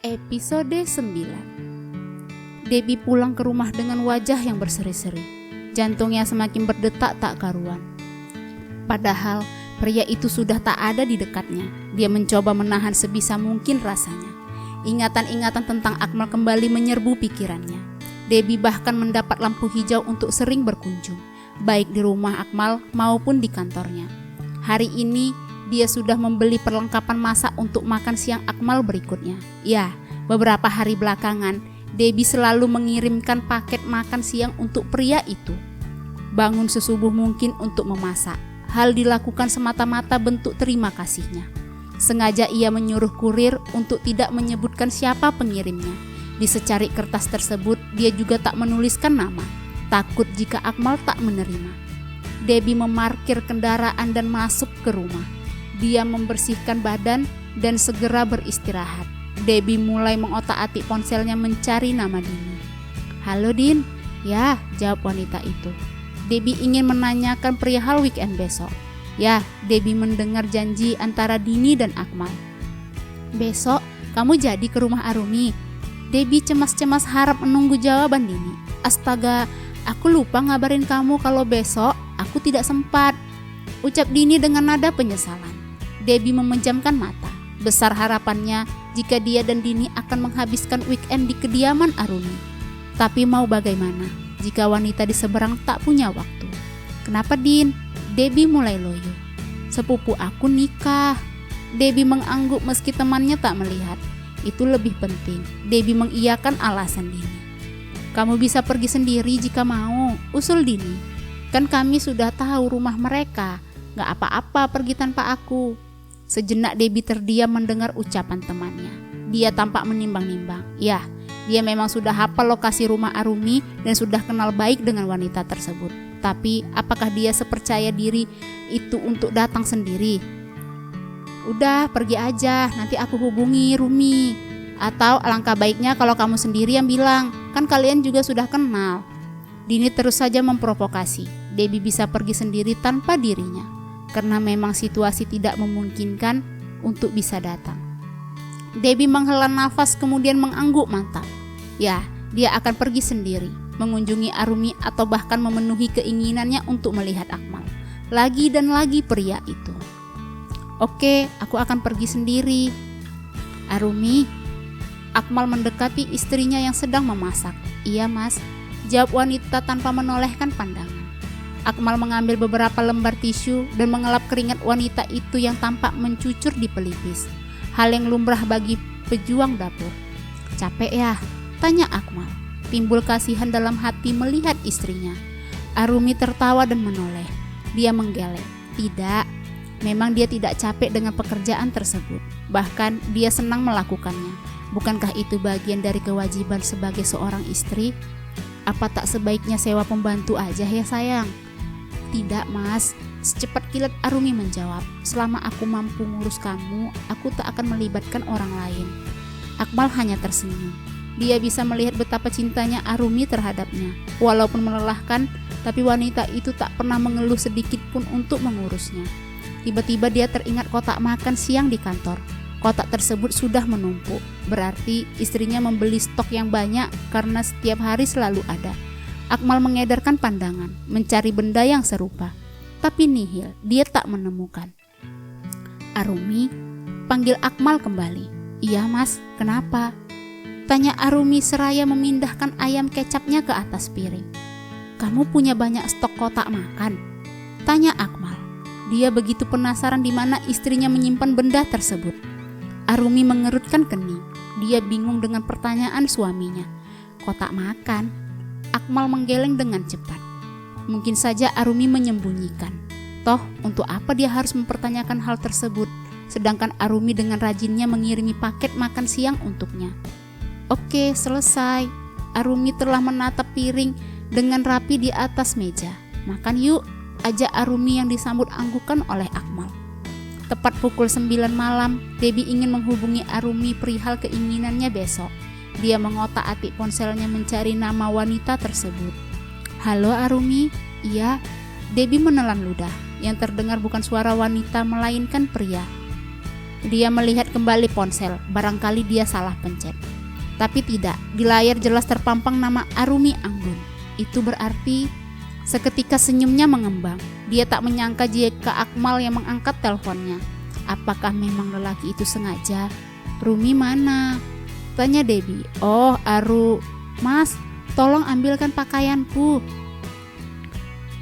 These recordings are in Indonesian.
Episode 9. Debbie pulang ke rumah dengan wajah yang berseri-seri. Jantungnya semakin berdetak tak karuan. Padahal pria itu sudah tak ada di dekatnya. Dia mencoba menahan sebisa mungkin rasanya. Ingatan-ingatan tentang Akmal kembali menyerbu pikirannya. Debbie bahkan mendapat lampu hijau untuk sering berkunjung, baik di rumah Akmal maupun di kantornya. Hari ini dia sudah membeli perlengkapan masak untuk makan siang Akmal berikutnya. Ya, beberapa hari belakangan, Debbie selalu mengirimkan paket makan siang untuk pria itu. Bangun sesubuh mungkin untuk memasak. Hal dilakukan semata-mata bentuk terima kasihnya. Sengaja ia menyuruh kurir untuk tidak menyebutkan siapa pengirimnya. Di secari kertas tersebut, dia juga tak menuliskan nama, takut jika Akmal tak menerima. Debbie memarkir kendaraan dan masuk ke rumah. Dia membersihkan badan dan segera beristirahat. Debbie mulai mengotak-atik ponselnya mencari nama Dini. "Halo Din." "Ya," jawab wanita itu. Debbie ingin menanyakan perihal weekend besok. Ya, Debbie mendengar janji antara Dini dan Akmal. "Besok kamu jadi ke rumah Arumi?" Debbie cemas-cemas harap menunggu jawaban Dini. "Astaga, aku lupa ngabarin kamu kalau besok aku tidak sempat," ucap Dini dengan nada penyesalan. Debbie memejamkan mata. Besar harapannya jika dia dan Dini akan menghabiskan weekend di kediaman Arumi. Tapi mau bagaimana jika wanita di seberang tak punya waktu? "Kenapa Din?" Debbie mulai loyo. "Sepupu aku nikah." Debbie mengangguk meski temannya tak melihat. Itu lebih penting. Debbie mengiyakan alasan Dini. "Kamu bisa pergi sendiri jika mau," usul Dini. "Kan kami sudah tahu rumah mereka. Gak apa-apa pergi tanpa aku." Sejenak Debbie terdiam mendengar ucapan temannya. Dia tampak menimbang-nimbang. Ya, dia memang sudah hafal lokasi rumah Arumi dan sudah kenal baik dengan wanita tersebut. Tapi apakah dia sepercaya diri itu untuk datang sendiri? "Udah, pergi aja, nanti aku hubungi Rumi. Atau alangkah baiknya kalau kamu sendiri yang bilang, kan kalian juga sudah kenal." Dini terus saja memprovokasi. Debbie bisa pergi sendiri tanpa dirinya, karena memang situasi tidak memungkinkan untuk bisa datang. Debbie menghela nafas kemudian mengangguk mantap. Ya, dia akan pergi sendiri, mengunjungi Arumi atau bahkan memenuhi keinginannya untuk melihat Akmal. Lagi dan lagi pria itu. "Oke, aku akan pergi sendiri." "Arumi?" Akmal mendekati istrinya yang sedang memasak. "Iya mas," jawab wanita tanpa menolehkan pandangan. Akmal mengambil beberapa lembar tisu dan mengelap keringat wanita itu yang tampak mencucur di pelipis. Hal yang lumrah bagi pejuang dapur. "Capek ya?" tanya Akmal. Timbul kasihan dalam hati melihat istrinya. Arumi tertawa dan menoleh. Dia menggeleng. Tidak, memang dia tidak capek dengan pekerjaan tersebut. Bahkan dia senang melakukannya. Bukankah itu bagian dari kewajiban sebagai seorang istri? Apa tak sebaiknya sewa pembantu aja ya sayang? "Tidak mas," secepat kilat Arumi menjawab. "Selama aku mampu ngurus kamu, aku tak akan melibatkan orang lain." Akmal hanya tersenyum. Dia bisa melihat betapa cintanya Arumi terhadapnya. Walaupun melelahkan, tapi wanita itu tak pernah mengeluh sedikit pun untuk mengurusnya. Tiba-tiba dia teringat kotak makan siang di kantor. Kotak tersebut sudah menumpuk. Berarti istrinya membeli stok yang banyak karena setiap hari selalu ada. Akmal mengedarkan pandangan, mencari benda yang serupa. Tapi nihil, dia tak menemukan. "Arumi?" panggil Akmal kembali. "Iya mas, kenapa?" tanya Arumi seraya memindahkan ayam kecapnya ke atas piring. "Kamu punya banyak stok kotak makan?" tanya Akmal. Dia begitu penasaran di mana istrinya menyimpan benda tersebut. Arumi mengerutkan kening. Dia bingung dengan pertanyaan suaminya. "Kotak makan?" Akmal menggeleng dengan cepat. Mungkin saja Arumi menyembunyikan. Toh, untuk apa dia harus mempertanyakan hal tersebut, sedangkan Arumi dengan rajinnya mengirimi paket makan siang untuknya. "Oke, selesai." Arumi telah menatap piring dengan rapi di atas meja. "Makan yuk," ajak Arumi yang disambut anggukan oleh Akmal. Tepat pukul 9 malam, Debbie ingin menghubungi Arumi perihal keinginannya besok. Dia mengotak-atik ponselnya mencari nama wanita tersebut. "Halo Arumi?" "Iya." Debbie menelan ludah. Yang terdengar bukan suara wanita melainkan pria. Dia melihat kembali ponsel, barangkali dia salah pencet. Tapi tidak, di layar jelas terpampang nama Arumi Anggun. Itu berarti seketika senyumnya mengembang. Dia tak menyangka jika Akmal yang mengangkat teleponnya. Apakah memang lelaki itu sengaja? Rumi mana? Tanya Debbie. Oh, Aru. Mas, tolong ambilkan pakaianku.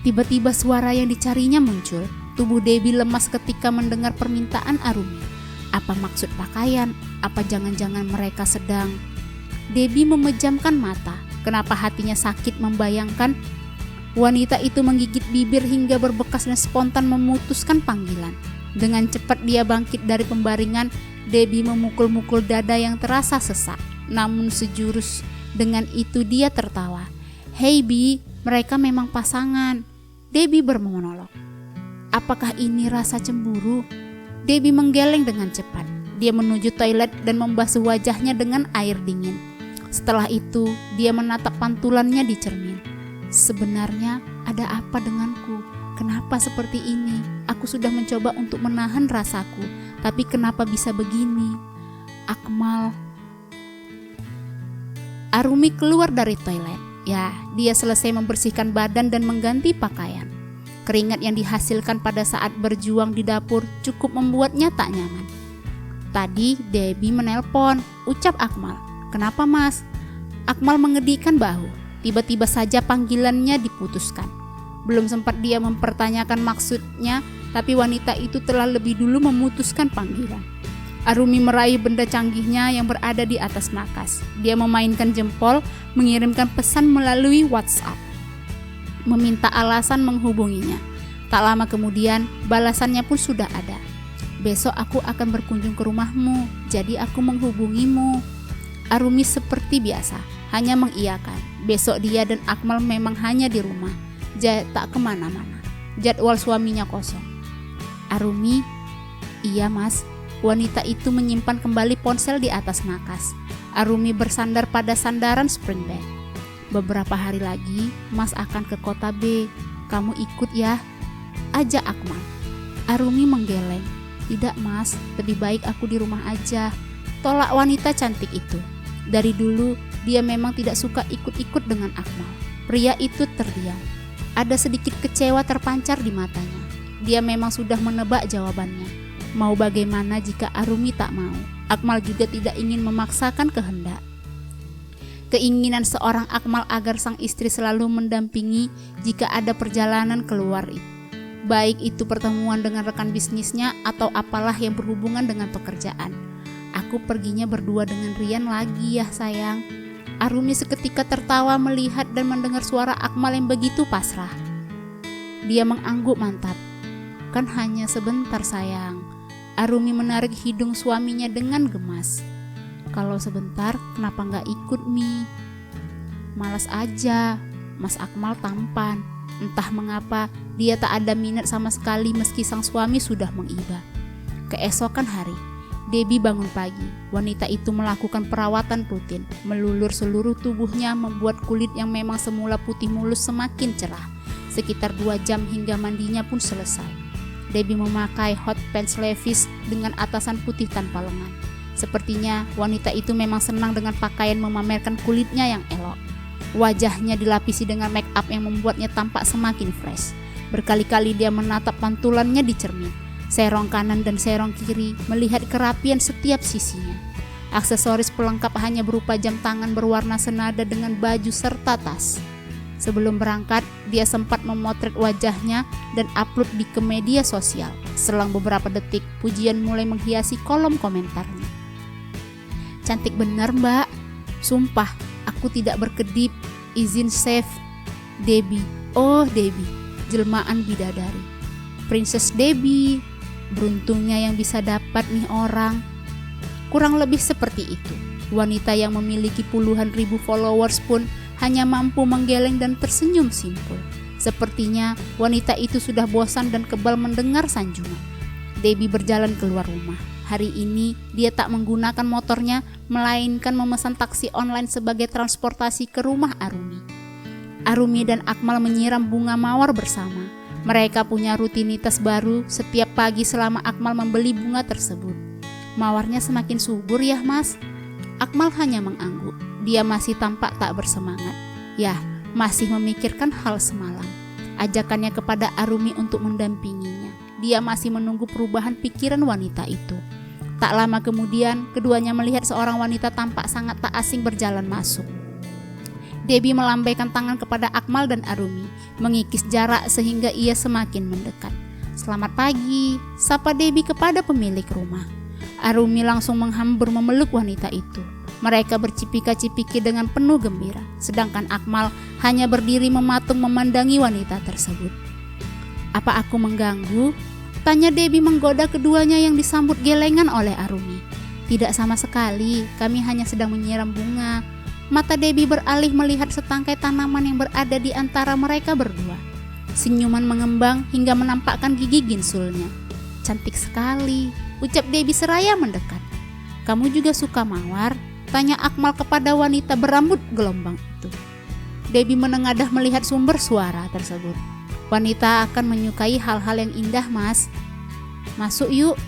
Tiba-tiba suara yang dicarinya muncul. Tubuh Debbie lemas ketika mendengar permintaan Arumi. Apa maksud pakaian? Apa jangan-jangan mereka sedang... Debbie memejamkan mata. Kenapa hatinya sakit membayangkan wanita itu menggigit bibir hingga berbekas dan spontan memutuskan panggilan. Dengan cepat dia bangkit dari pembaringan. Debbie memukul-mukul dada yang terasa sesak. Namun sejurus dengan itu dia tertawa. Hey Bi, mereka memang pasangan. Debbie bermonolog. Apakah ini rasa cemburu? Debbie menggeleng dengan cepat. Dia menuju toilet dan membasuh wajahnya dengan air dingin. Setelah itu, dia menatap pantulannya di cermin. Sebenarnya ada apa denganku? Kenapa seperti ini? Aku sudah mencoba untuk menahan rasaku, tapi kenapa bisa begini? Akmal. Arumi keluar dari toilet. Ya, dia selesai membersihkan badan dan mengganti pakaian. Keringat yang dihasilkan pada saat berjuang di dapur cukup membuatnya tak nyaman. Tadi Debbie menelpon, ucap Akmal. Kenapa mas? Akmal mengedihkan bahu. Tiba-tiba saja panggilannya diputuskan. Belum sempat dia mempertanyakan maksudnya, tapi wanita itu telah lebih dulu memutuskan panggilan. Arumi meraih benda canggihnya yang berada di atas nakas. Dia memainkan jempol, mengirimkan pesan melalui WhatsApp, meminta alasan menghubunginya. Tak lama kemudian, balasannya pun sudah ada. Besok aku akan berkunjung ke rumahmu, jadi aku menghubungimu. Arumi seperti biasa, hanya mengiyakan. Besok dia dan Akmal memang hanya di rumah, tak kemana-mana. Jadwal suaminya kosong. Arumi, iya mas. Wanita itu menyimpan kembali ponsel di atas nakas. Arumi bersandar pada sandaran spring bed. Beberapa hari lagi, mas akan ke kota B. Kamu ikut ya? Ajak Akmal. Arumi menggeleng. Tidak mas, lebih baik aku di rumah aja. Tolak wanita cantik itu. Dari dulu, dia memang tidak suka ikut-ikut dengan Akmal. Pria itu terdiam. Ada sedikit kecewa terpancar di matanya. Dia memang sudah menebak jawabannya. Mau bagaimana jika Arumi tak mau? Akmal juga tidak ingin memaksakan kehendak. Keinginan seorang Akmal agar sang istri selalu mendampingi jika ada perjalanan keluar, baik itu pertemuan dengan rekan bisnisnya atau apalah yang berhubungan dengan pekerjaan. Aku perginya berdua dengan Rian lagi ya sayang. Arumi seketika tertawa melihat dan mendengar suara Akmal yang begitu pasrah. Dia mengangguk mantap. Kan hanya sebentar sayang. Arumi menarik hidung suaminya dengan gemas. Kalau sebentar, kenapa nggak ikut Mi? Malas aja, Mas Akmal tampan. Entah mengapa, dia tak ada minat sama sekali meski sang suami sudah mengiba. Keesokan hari, Debbie bangun pagi. Wanita itu melakukan perawatan rutin. Melulur seluruh tubuhnya membuat kulit yang memang semula putih mulus semakin cerah. Sekitar 2 jam hingga mandinya pun selesai. Debbie memakai hot pants Levi's dengan atasan putih tanpa lengan. Sepertinya wanita itu memang senang dengan pakaian memamerkan kulitnya yang elok. Wajahnya dilapisi dengan make up yang membuatnya tampak semakin fresh. Berkali-kali dia menatap pantulannya di cermin, serong kanan dan serong kiri, melihat kerapian setiap sisinya. Aksesoris pelengkap hanya berupa jam tangan berwarna senada dengan baju serta tas. Sebelum berangkat, dia sempat memotret wajahnya dan upload ke media sosial. Selang beberapa detik, pujian mulai menghiasi kolom komentarnya. Cantik benar mbak. Sumpah, aku tidak berkedip. Izin save. Debbie. Oh Debbie, jelmaan bidadari. Princess Debbie. Beruntungnya yang bisa dapat nih orang. Kurang lebih seperti itu. Wanita yang memiliki puluhan ribu followers pun hanya mampu menggeleng dan tersenyum simpul. Sepertinya wanita itu sudah bosan dan kebal mendengar sanjungan. Debbie berjalan keluar rumah. Hari ini dia tak menggunakan motornya, melainkan memesan taksi online sebagai transportasi ke rumah Arumi. Arumi dan Akmal menyiram bunga mawar bersama. Mereka punya rutinitas baru setiap pagi selama Akmal membeli bunga tersebut. Mawarnya semakin subur ya mas. Akmal hanya mengangguk. Dia masih tampak tak bersemangat. Ya, masih memikirkan hal semalam. Ajakannya kepada Arumi untuk mendampinginya. Dia masih menunggu perubahan pikiran wanita itu. Tak lama kemudian, keduanya melihat seorang wanita tampak sangat tak asing berjalan masuk. Debbie melambaikan tangan kepada Akmal dan Arumi, mengikis jarak sehingga ia semakin mendekat. "Selamat pagi," sapa Debbie kepada pemilik rumah. Arumi langsung menghambur memeluk wanita itu. Mereka bercipika-cipiki dengan penuh gembira, sedangkan Akmal hanya berdiri mematung memandangi wanita tersebut. "Apa aku mengganggu?" tanya Debbie menggoda keduanya yang disambut gelengan oleh Arumi. "Tidak sama sekali, kami hanya sedang menyiram bunga." Mata Debbie beralih melihat setangkai tanaman yang berada di antara mereka berdua. Senyuman mengembang hingga menampakkan gigi ginsulnya. "Cantik sekali," ucap Debbie seraya mendekat. "Kamu juga suka mawar?" tanya Akmal kepada wanita berambut gelombang itu. Debbie menengadah melihat sumber suara tersebut. "Wanita akan menyukai hal-hal yang indah, mas." "Masuk yuk,"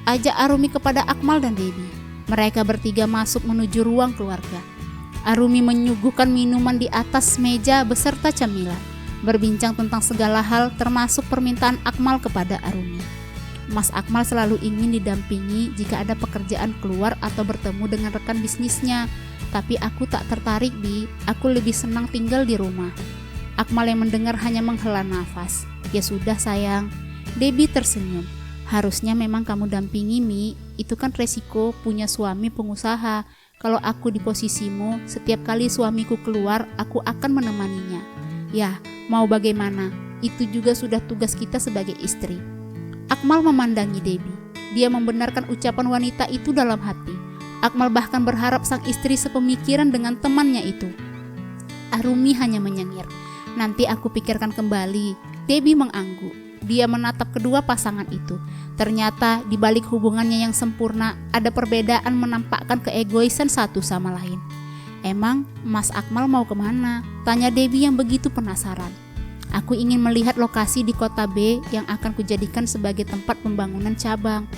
ajak Arumi kepada Akmal dan Debbie. Mereka bertiga masuk menuju ruang keluarga. Arumi menyuguhkan minuman di atas meja beserta camilan, berbincang tentang segala hal termasuk permintaan Akmal kepada Arumi. Mas Akmal selalu ingin didampingi jika ada pekerjaan keluar atau bertemu dengan rekan bisnisnya. "Tapi aku tak tertarik, Bi. Aku lebih senang tinggal di rumah." Akmal yang mendengar hanya menghela nafas. "Ya sudah sayang." Debbie tersenyum. "Harusnya memang kamu dampingi, Mi. Itu kan resiko punya suami pengusaha. Kalau aku di posisimu, setiap kali suamiku keluar, aku akan menemaninya. Ya, mau bagaimana? Itu juga sudah tugas kita sebagai istri." Akmal memandangi Debbie. Dia membenarkan ucapan wanita itu dalam hati. Akmal bahkan berharap sang istri sepemikiran dengan temannya itu. Arumi hanya menyengir. "Nanti aku pikirkan kembali." Debbie mengangguk. Dia menatap kedua pasangan itu. Ternyata di balik hubungannya yang sempurna ada perbedaan menampakkan keegoisan satu sama lain. "Emang Mas Akmal mau kemana?" tanya Debbie yang begitu penasaran. "Aku ingin melihat lokasi di kota B yang akan kujadikan sebagai tempat pembangunan cabang."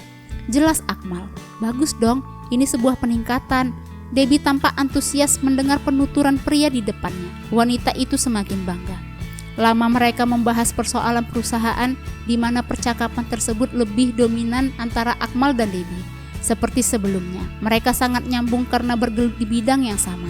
Jelas Akmal. "Bagus dong, ini sebuah peningkatan." Debbie tampak antusias mendengar penuturan pria di depannya. Wanita itu semakin bangga. Lama mereka membahas persoalan perusahaan di mana percakapan tersebut lebih dominan antara Akmal dan Debbie. Seperti sebelumnya, mereka sangat nyambung karena bergelut di bidang yang sama.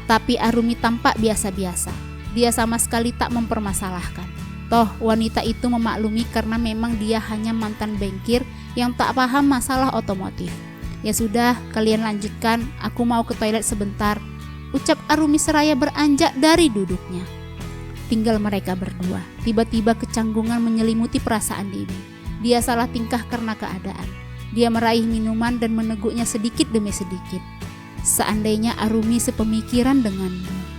Tapi Arumi tampak biasa-biasa. Dia sama sekali tak mempermasalahkan. Toh wanita itu memaklumi karena memang dia hanya mantan bankir yang tak paham masalah otomotif. "Ya sudah, kalian lanjutkan, aku mau ke toilet sebentar," ucap Arumi seraya beranjak dari duduknya. Tinggal mereka berdua. Tiba-tiba kecanggungan menyelimuti perasaan Debbie. Dia salah tingkah karena keadaan. Dia meraih minuman dan meneguknya sedikit demi sedikit. "Seandainya Arumi sepemikiran denganmu."